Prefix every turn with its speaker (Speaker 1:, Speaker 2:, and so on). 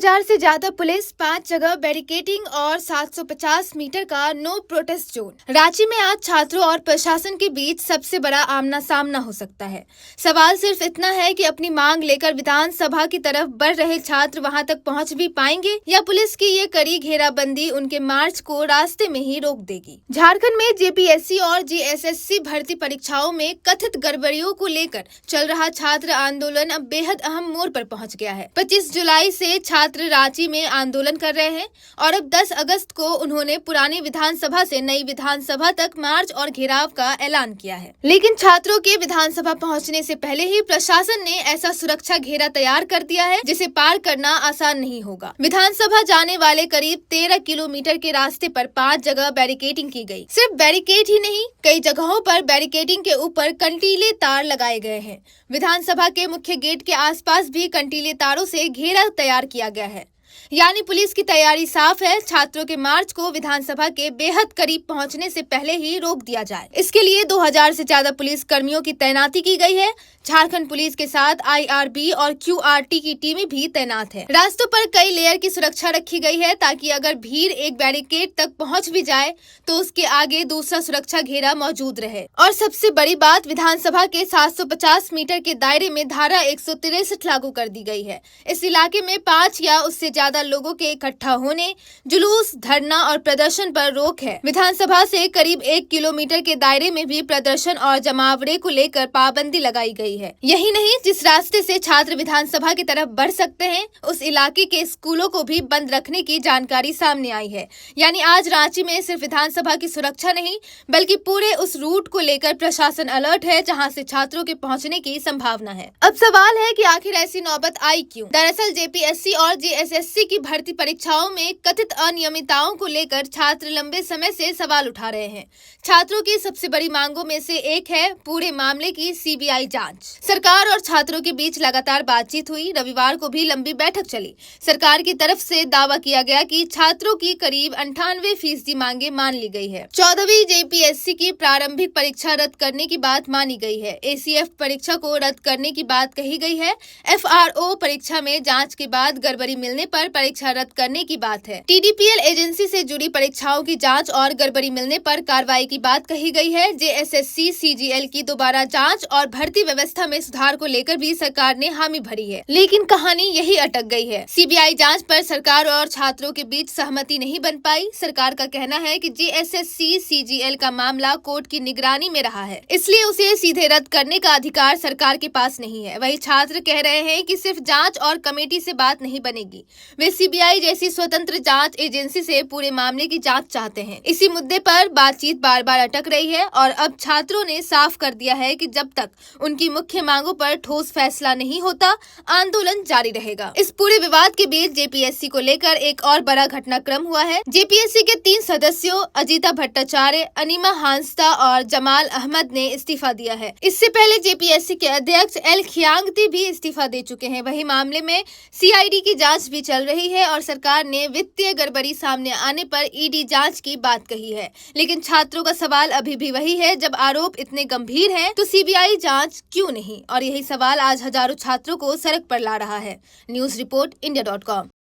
Speaker 1: 2000 से ज्यादा पुलिस, 5 जगह बैरिकेडिंग और 750 मीटर का नो प्रोटेस्ट जोन। रांची में आज छात्रों और प्रशासन के बीच सबसे बड़ा आमना सामना हो सकता है। सवाल सिर्फ इतना है कि अपनी मांग लेकर विधानसभा की तरफ बढ़ रहे छात्र वहां तक पहुंच भी पाएंगे या पुलिस की ये कड़ी घेराबंदी उनके मार्च को रास्ते में ही रोक देगी। झारखंड में जेपीएससी और जीएसएससी भर्ती परीक्षाओं में कथित गड़बड़ियों को लेकर चल रहा छात्र आंदोलन अब बेहद अहम मोड़ पर पहुंच गया है। 25 जुलाई से छात्र रांची में आंदोलन कर रहे हैं और अब 10 अगस्त को उन्होंने पुरानी विधानसभा से नई विधानसभा तक मार्च और घेराव का ऐलान किया है। लेकिन छात्रों के विधानसभा पहुंचने से पहले ही प्रशासन ने ऐसा सुरक्षा घेरा तैयार कर दिया है जिसे पार करना आसान नहीं होगा। विधानसभा जाने वाले करीब 13 किलोमीटर के रास्ते पर 5 जगह बैरिकेडिंग की गई। सिर्फ बैरिकेड ही नहीं, कई जगहों पर बैरिकेडिंग के ऊपर कंटीले तार लगाए गए हैं। विधानसभा के मुख्य गेट के आसपास भी कंटीले तारों से घेरा तैयार किया गया है। यानी पुलिस की तैयारी साफ है, छात्रों के मार्च को विधानसभा के बेहद करीब पहुंचने से पहले ही रोक दिया जाए। इसके लिए 2000 से ज्यादा पुलिस कर्मियों की तैनाती की गई है। झारखंड पुलिस के साथ आईआरबी और क्यूआरटी की टीमें भी तैनात है। रास्तों पर कई लेयर की सुरक्षा रखी गई है ताकि अगर भीड़ एक बैरिकेड तक पहुंच भी जाए तो उसके आगे दूसरा सुरक्षा घेरा मौजूद रहे। और सबसे बड़ी बात, विधानसभा के 750 मीटर के दायरे में धारा 163 लागू कर दी गई है। इस इलाके में 5 या उससे ज्यादा लोगों के इकट्ठा होने, जुलूस, धरना और प्रदर्शन पर रोक है। विधानसभा से करीब 1 किलोमीटर के दायरे में भी प्रदर्शन और जमावड़े को लेकर पाबंदी लगाई गई है। यही नहीं, जिस रास्ते से छात्र विधानसभा की तरफ बढ़ सकते हैं उस इलाके के स्कूलों को भी बंद रखने की जानकारी सामने आई है। यानी आज रांची में सिर्फ विधानसभा की सुरक्षा नहीं बल्कि पूरे उस रूट को लेकर प्रशासन अलर्ट है जहां से छात्रों के पहुंचने की संभावना है। अब सवाल है कि आखिर ऐसी नौबत आई क्यों? दरअसल जेपीएससी और जीएसएससी की भर्ती परीक्षाओं में कथित अनियमितताओं को लेकर छात्र लंबे समय से सवाल उठा रहे हैं। छात्रों की सबसे बड़ी मांगों में से एक है पूरे मामले की सीबीआई जांच। सरकार और छात्रों के बीच लगातार बातचीत हुई। रविवार को भी लंबी बैठक चली। सरकार की तरफ से दावा किया गया कि छात्रों की करीब 98% मांगे मान ली गई है। 14वीं जेपीएससी की प्रारंभिक परीक्षा रद्द करने की बात मानी गई है। एसीएफ परीक्षा को रद्द करने की बात कही गई है। एफआरओ परीक्षा में जांच के बाद गड़बड़ी मिलने पर परीक्षा रद्द करने की बात है। टीडीपीएल एजेंसी से जुड़ी परीक्षाओं की जांच और गड़बड़ी मिलने पर कार्रवाई की बात कही गई है। जेएसएससी सीजीएल की दोबारा जांच और भर्ती व्यवस्था में सुधार को लेकर भी सरकार ने हामी भरी है। लेकिन कहानी यही अटक गई है। सीबीआई जांच पर सरकार और छात्रों के बीच सहमति नहीं बन पाई। सरकार का कहना है कि जेएसएससी सीजीएल का मामला कोर्ट की निगरानी में रहा है, इसलिए उसे सीधे रद्द करने का अधिकार सरकार के पास नहीं है। वही छात्र कह रहे हैं कि सिर्फ जांच और कमेटी से बात नहीं बनेगी, वे सीबीआई जैसी स्वतंत्र जांच एजेंसी से पूरे मामले की जांच चाहते हैं। इसी मुद्दे पर बातचीत बार बार अटक रही है और अब छात्रों ने साफ कर दिया है कि जब तक उनकी मुख्य मांगों पर ठोस फैसला नहीं होता, आंदोलन जारी रहेगा। इस पूरे विवाद के बीच जेपीएससी को लेकर एक और बड़ा घटनाक्रम हुआ है। जेपीएससी के 3 सदस्यों अजीता भट्टाचार्य, अनीमा हांसदा और जमाल अहमद ने इस्तीफा दिया है। इससे पहले जेपीएससी के अध्यक्ष एल खियांगती भी इस्तीफा दे चुके हैं। वही मामले में सीआईडी की जांच भी चल रही है और सरकार ने वित्तीय गड़बड़ी सामने आने पर ईडी जांच की बात कही है। लेकिन छात्रों का सवाल अभी भी वही है, जब आरोप इतने गंभीर हैं तो सीबीआई जांच क्यों नहीं? और यही सवाल आज हजारों छात्रों को सड़क पर ला रहा है। News report इंडिया.com।